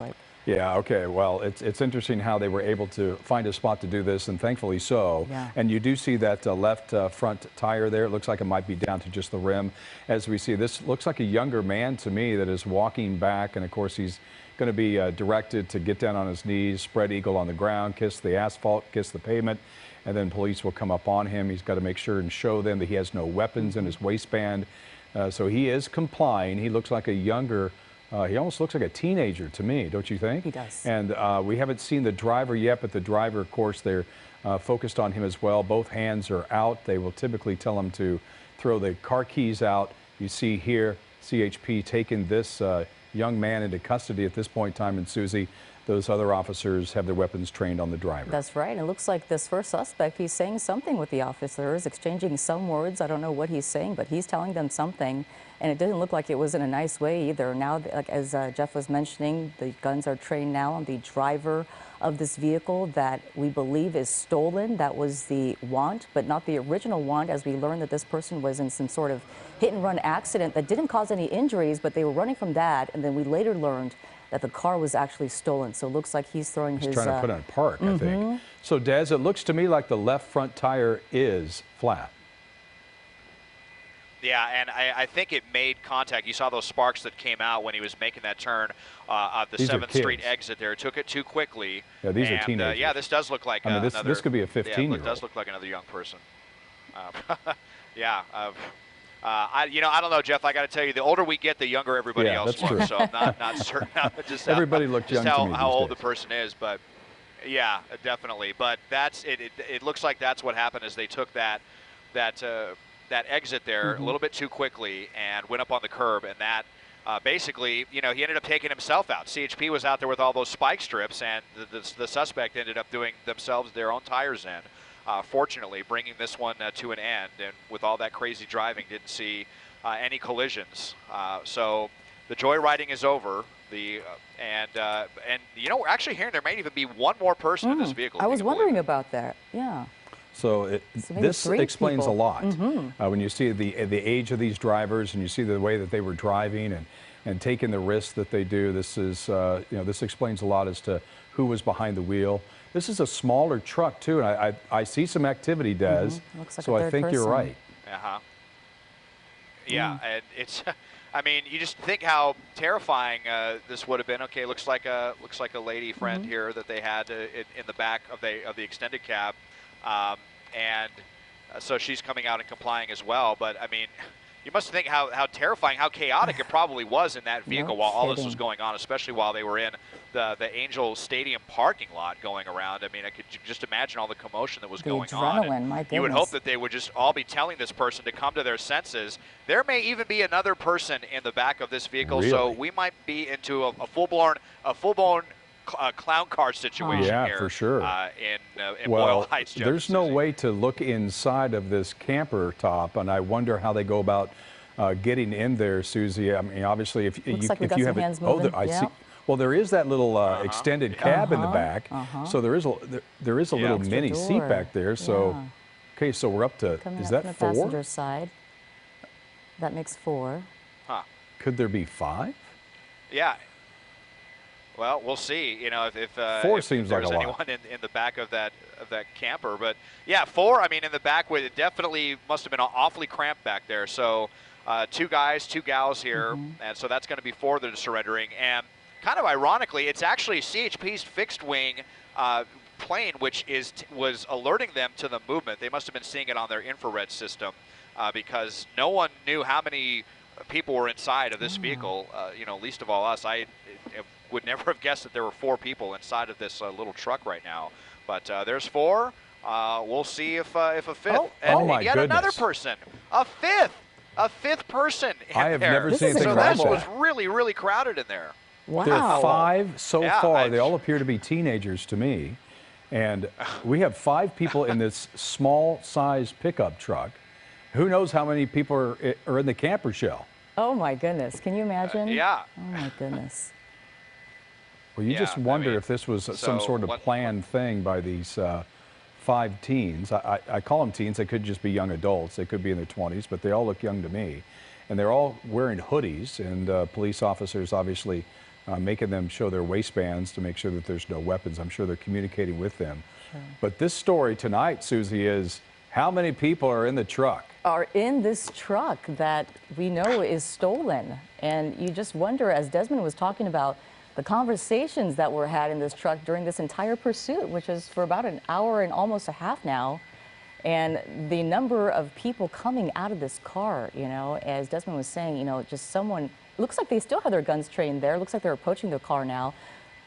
Like, Yeah, okay. Well, it's interesting how they were able to find a spot to do this, and thankfully so. yeah. And you do see that left front tire there. It looks like it might be down to just the rim. As we see, this looks like a younger man to me that is walking back, and of course he's going to be directed to get down on his knees, spread eagle on the ground, kiss the asphalt, kiss the pavement, and then police will come up on him. He's got to make sure and show them that he has no weapons in his waistband. So he is complying. He looks like a younger. He almost looks like a teenager to me, don't you think? He does. And we haven't seen the driver yet, but the driver, of course, they're focused on him as well. Both hands are out. They will typically tell him to throw the car keys out. You see here, CHP taking this young man into custody at this point in time, and Susie, those other officers have their weapons trained on the driver. That's right. And it looks like this first suspect, he's saying something with the officers, exchanging some words. I don't know what he's saying, but he's telling them something. And it didn't look like it was in a nice way either. Now, like as Jeff was mentioning, the guns are trained now on the driver of this vehicle that we believe is stolen. That was the want, but not the original want, as we learned that this person was in some sort of hit and run accident that didn't cause any injuries, but they were running from that. And then we later learned that the car was actually stolen. So it looks like he's throwing he's his... trying to put on park, I think. So, Des, it looks to me like the left front tire is flat. Yeah, and I think it made contact. You saw those sparks that came out when he was making that turn at the 7th Street exit there. Took it too quickly. Yeah, these are teenagers. Yeah, this does look like another... this could be a 15-year-old. Yeah, it does look like another young person. Yeah. I don't know, Jeff. I got to tell you, the older we get, the younger everybody else looks. So I'm not certain just everybody looked young to me how old days. the person is, but yeah, definitely. But that's it. It looks like that's what happened is they took that exit there a little bit too quickly and went up on the curb, and that basically, he ended up taking himself out. CHP was out there with all those spike strips, and the suspect ended up doing themselves their own tires in. Fortunately, bringing this one to an end, and with all that crazy driving, didn't see any collisions. So the joyriding is over. We're actually hearing there might even be one more person in this vehicle. I was wondering about that. Yeah. So this explains a lot. When you see the age of these drivers and you see the way that they were driving and taking the risks that they do, this is this explains a lot as to who was behind the wheel. This is a smaller truck too, and I see some activity, Des. Looks like so a I think third you're person. right. Yeah, and it's. I mean, you just think how terrifying this would have been. Okay, looks like a lady friend here that they had in the back of the extended cab. And so she's coming out and complying as well. But, I mean, you must think how terrifying, how chaotic it probably was in that vehicle while all this was going on, especially while they were in the Angel Stadium parking lot going around. I mean, I could just imagine all the commotion that was going on. Adrenaline, my goodness. You would hope that they would just all be telling this person to come to their senses. There may even be another person in the back of this vehicle, so we might be into a full-blown clown car situation here. For sure. In Boyle Heights. There's no way to look inside of this camper top, and I wonder how they go about getting in there, Susie. I mean, obviously, if you have it, I see. Well, there is that little extended cab in the back, so there is a little mini seat back there. So, okay, so we're up to is that 4? Passenger side. That makes 4. Huh? Could there be 5? Yeah. Well, we'll see. If 4 seems like a lot. Anyone in the back of that camper, but yeah, 4. I mean, in the back, it definitely must have been awfully cramped back there. So, 2 guys, 2 gals here, and so that's going to be 4 that are surrendering. And kind of ironically, it's actually CHP's fixed wing plane, which was alerting them to the movement. They must have been seeing it on their infrared system because no one knew how many people were inside of this vehicle. Least of all us. I would never have guessed that there were 4 people inside of this little truck right now. But there's 4. We'll see if a 5th. And yet another person. A 5th person in I have there. never seen anything so like this that. was really, really crowded in there. Wow. There are 5 so far. They all appear to be teenagers to me. And we have 5 people in this small-sized pickup truck. Who knows how many people are in the camper shell? Oh, my goodness. Can you imagine? Yeah. Oh, my goodness. Well, you just wonder if this was some sort of planned thing by these 5 teens. I call them teens. They could just be young adults. They could be in their 20s, but they all look young to me. And they're all wearing hoodies, and police officers obviously making them show their waistbands to make sure that there's no weapons. I'm sure they're communicating with them. But this story tonight, Susie, is how many people are in the truck? Are in this truck that we know is stolen. And you just wonder, as Desmond was talking about, the conversations that were had in this truck during this entire pursuit, which is for about an hour and almost a half now. And the number of people coming out of this car, you know, as Desmond was saying, you know, just someone, looks like they still have their guns trained there. Looks like they're approaching the car now.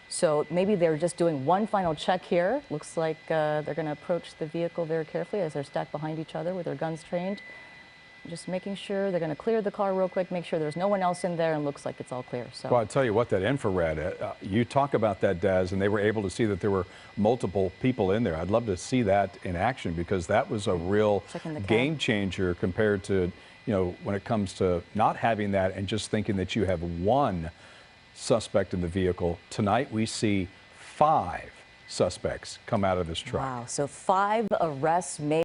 So maybe they're just doing one final check here. Looks like they're going to approach the vehicle very carefully as they're stacked behind each other with their guns trained. Just making sure they're going to clear the car real quick, make sure there's no one else in there, and looks like it's all clear. So. Well, I'll tell you what, that infrared, you talk about that, Daz, and they were able to see that there were multiple people in there. I'd love to see that in action because that was a real game changer compared to, you know, when it comes to not having that and just thinking that you have one suspect in the vehicle. Tonight we see 5 suspects come out of this truck. Wow, so 5 arrests made.